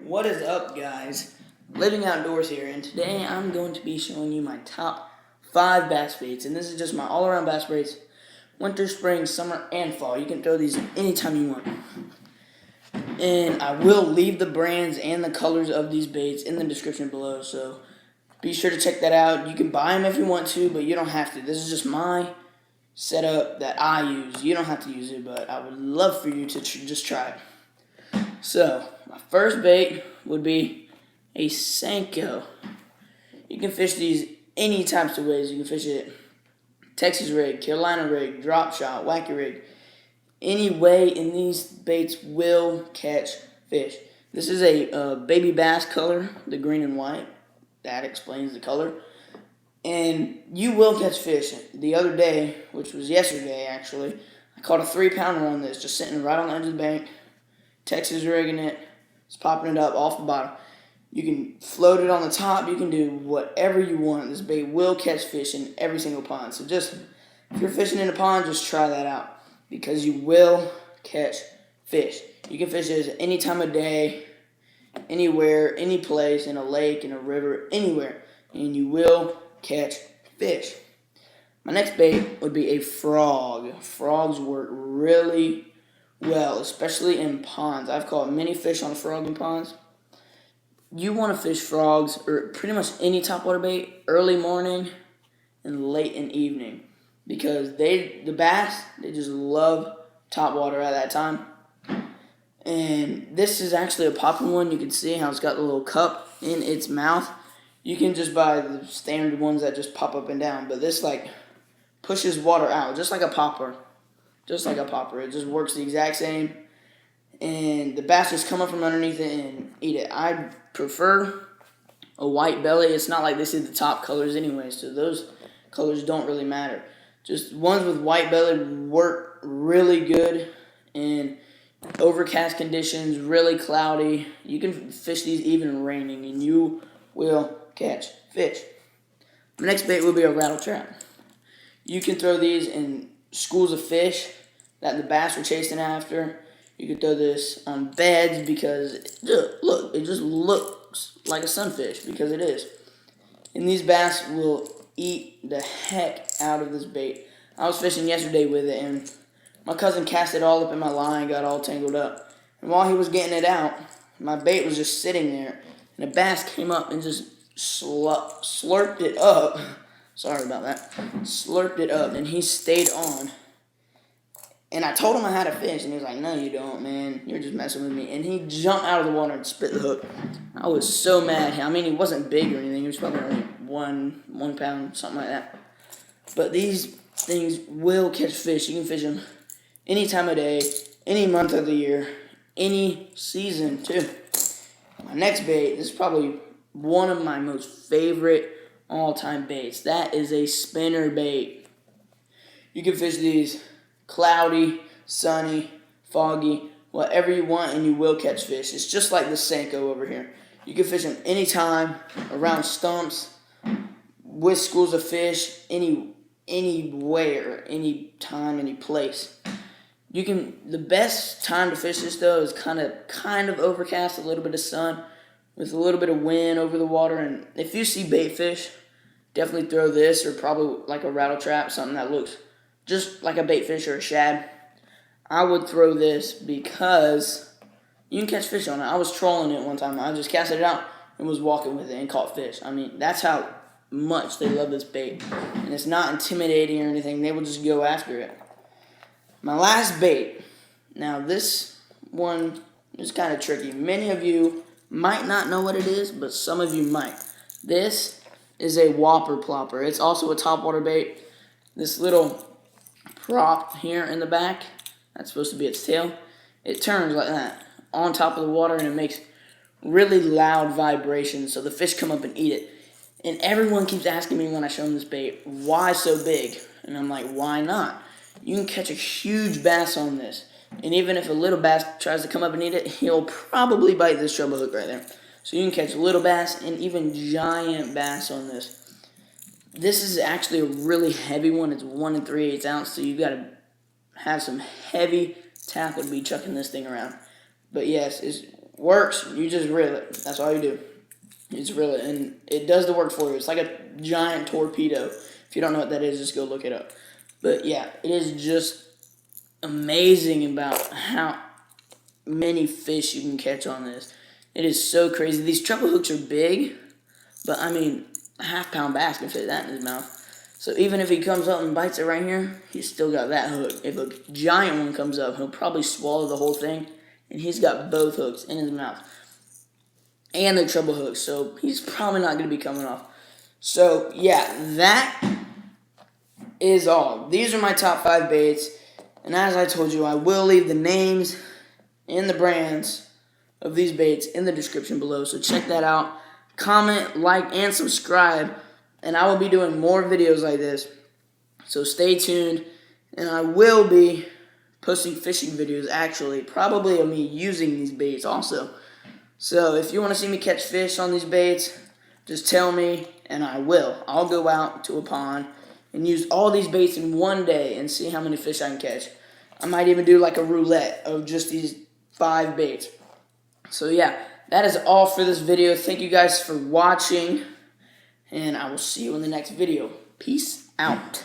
What is up, guys? Living Outdoors here, and today I'm going to be showing you my top 5 bass baits, and this is just my all-around bass baits, winter, spring, summer, and fall. You can throw these anytime you want. And I will leave the brands and the colors of these baits in the description below, so be sure to check that out. You can buy them if you want to, but you don't have to. This is just my setup that I use. You don't have to use it, but I would love for you to just try it. So, my first bait would be a Senko. You can fish these any types of ways. You can fish it Texas rig, Carolina rig, drop shot, wacky rig. Any way in these baits will catch fish. This is a baby bass color, the green and white. That explains the color. And you will catch fish. The other day, which was yesterday actually, I caught a 3-pounder on this, just sitting right on the edge of the bank. Texas rigging it, it's popping it up off the bottom. You can float it on the top, you can do whatever you want. This bait will catch fish in every single pond. So just, if you're fishing in a pond, just try that out, because you will catch fish. You can fish this any time of day, anywhere, any place, in a lake, in a river, anywhere, and you will catch fish. My next bait would be a frog. Frogs work really well, especially in ponds. I've caught many fish on frog in ponds. You want to fish frogs, or pretty much any topwater bait, early morning and late in evening, because the bass, they just love topwater at that time. And this is actually a popping one. You can see how it's got a little cup in its mouth. You can just buy the standard ones that just pop up and down, but this like pushes water out, just like a popper. Just like a popper. It just works the exact same. And the bass just come up from underneath it and eat it. I prefer a white belly. It's not like this is the top colors anyway, so those colors don't really matter. Just ones with white belly work really good in overcast conditions, really cloudy. You can fish these even raining, and you will catch fish. The next bait will be a rattle trap. You can throw these in schools of fish that the bass are chasing after. You can throw this on beds because, look, it just looks like a sunfish, because it is. And these bass will eat the heck out of this bait. I was fishing yesterday with it, and my cousin cast it all up in my line, got all tangled up. And while he was getting it out, my bait was just sitting there, and a bass came up and just slurped it up. Sorry about that. Slurped it up, and he stayed on. And I told him I had a fish, and he was like, "No, you don't, man. You're just messing with me." And he jumped out of the water and spit the hook. I was so mad. I mean, he wasn't big or anything. He was probably only one pound, something like that. But these things will catch fish. You can fish them any time of day, any month of the year, any season, too. My next bait, this is probably one of my most favorite all-time baits. That is a spinnerbait. You can fish these cloudy, sunny, foggy, whatever you want, and you will catch fish. It's just like the Senko over here. You can fish them anytime, around stumps, with schools of fish, anywhere, anytime, any place. The best time to fish this though is kind of overcast, a little bit of sun, with a little bit of wind over the water. And if you see bait fish, definitely throw this, or probably like a rattle trap, something that looks just like a bait fish or a shad. I would throw this because you can catch fish on it. I was trolling it one time. I just casted it out and was walking with it and caught fish. I mean, that's how much they love this bait. And it's not intimidating or anything. They will just go after it. My last bait. Now, this one is kind of tricky. Many of you might not know what it is, but some of you might. This is a Whopper Plopper. It's also a topwater bait. This little prop here in the back, that's supposed to be its tail. It turns like that on top of the water, and it makes really loud vibrations, so the fish come up and eat it. And everyone keeps asking me when I show them this bait, why so big? And I'm like, why not? You can catch a huge bass on this. And even if a little bass tries to come up and eat it, he'll probably bite this treble hook right there. So you can catch little bass and even giant bass on this. This is actually a really heavy one. It's 1 3/8 ounce, so you got to have some heavy tackle to be chucking this thing around. But yes, it's works. You just reel it. That's all you do. You just reel it, and it does the work for you. It's like a giant torpedo. If you don't know what that is, just go look it up. But yeah, it is just amazing about how many fish you can catch on this. It is so crazy. These treble hooks are big, but I mean, a half-pound bass can fit that in his mouth. So even if he comes up and bites it right here, he's still got that hook. If a giant one comes up, he'll probably swallow the whole thing, and he's got both hooks in his mouth. And the treble hooks, so he's probably not going to be coming off. So yeah, that is all. These are my top 5 baits, and as I told you, I will leave the names and the brands of these baits in the description below, so check that out. Comment, like, and subscribe, and I will be doing more videos like this, so stay tuned. And I will be posting fishing videos, actually, probably of me using these baits also. So if you want to see me catch fish on these baits, just tell me, and I will. I'll go out to a pond and use all these baits in one day and see how many fish I can catch. I might even do like a roulette of just these 5 baits. So yeah, that is all for this video. Thank you guys for watching, and I will see you in the next video. Peace out.